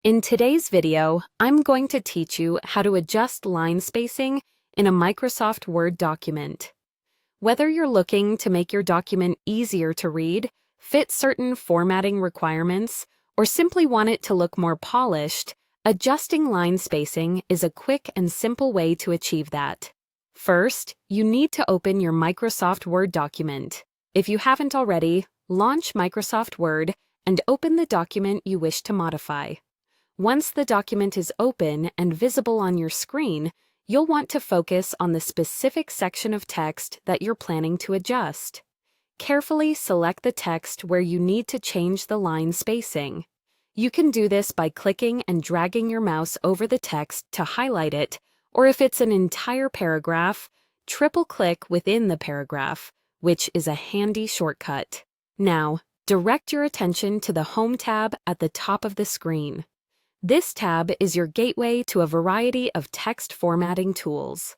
In today's video, I'm going to teach you how to adjust line spacing in a Microsoft Word document. Whether you're looking to make your document easier to read, fit certain formatting requirements, or simply want it to look more polished, adjusting line spacing is a quick and simple way to achieve that. First, you need to open your Microsoft Word document. If you haven't already, launch Microsoft Word and open the document you wish to modify. Once the document is open and visible on your screen, you'll want to focus on the specific section of text that you're planning to adjust. Carefully select the text where you need to change the line spacing. You can do this by clicking and dragging your mouse over the text to highlight it, or if it's an entire paragraph, triple-click within the paragraph, which is a handy shortcut. Now, direct your attention to the Home tab at the top of the screen. This tab is your gateway to a variety of text formatting tools.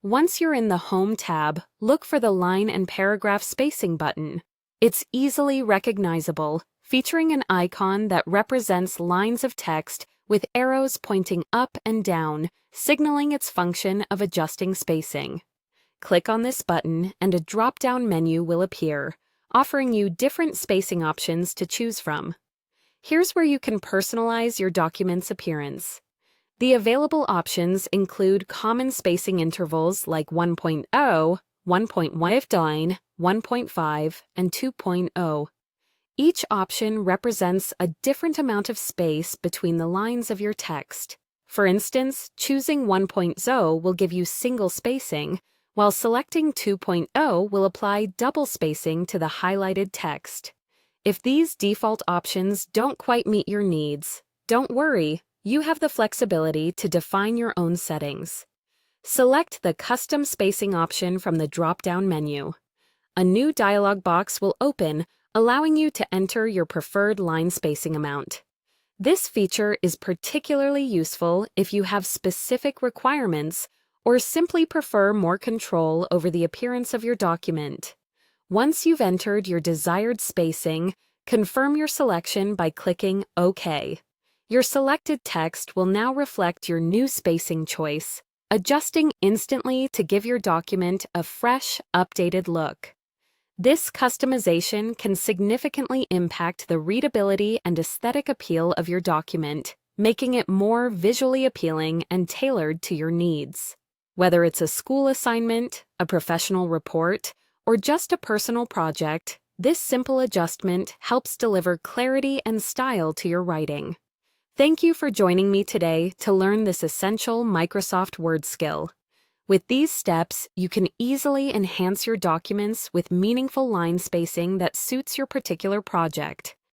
Once you're in the Home tab, look for the Line and Paragraph Spacing button. It's easily recognizable, featuring an icon that represents lines of text with arrows pointing up and down, signaling its function of adjusting spacing. Click on this button and a drop-down menu will appear, offering you different spacing options to choose from. Here's where you can personalize your document's appearance. The available options include common spacing intervals like 1.0, 1.15, 1.5, and 2.0. Each option represents a different amount of space between the lines of your text. For instance, choosing 1.0 will give you single spacing, while selecting 2.0 will apply double spacing to the highlighted text. If these default options don't quite meet your needs, don't worry, you have the flexibility to define your own settings. Select the Custom Spacing option from the drop-down menu. A new dialog box will open, allowing you to enter your preferred line spacing amount. This feature is particularly useful if you have specific requirements or simply prefer more control over the appearance of your document. Once you've entered your desired spacing, confirm your selection by clicking OK. Your selected text will now reflect your new spacing choice, adjusting instantly to give your document a fresh, updated look. This customization can significantly impact the readability and aesthetic appeal of your document, making it more visually appealing and tailored to your needs. Whether it's a school assignment, a professional report, or just a personal project, this simple adjustment helps deliver clarity and style to your writing. Thank you for joining me today to learn this essential Microsoft Word skill. With these steps, you can easily enhance your documents with meaningful line spacing that suits your particular project.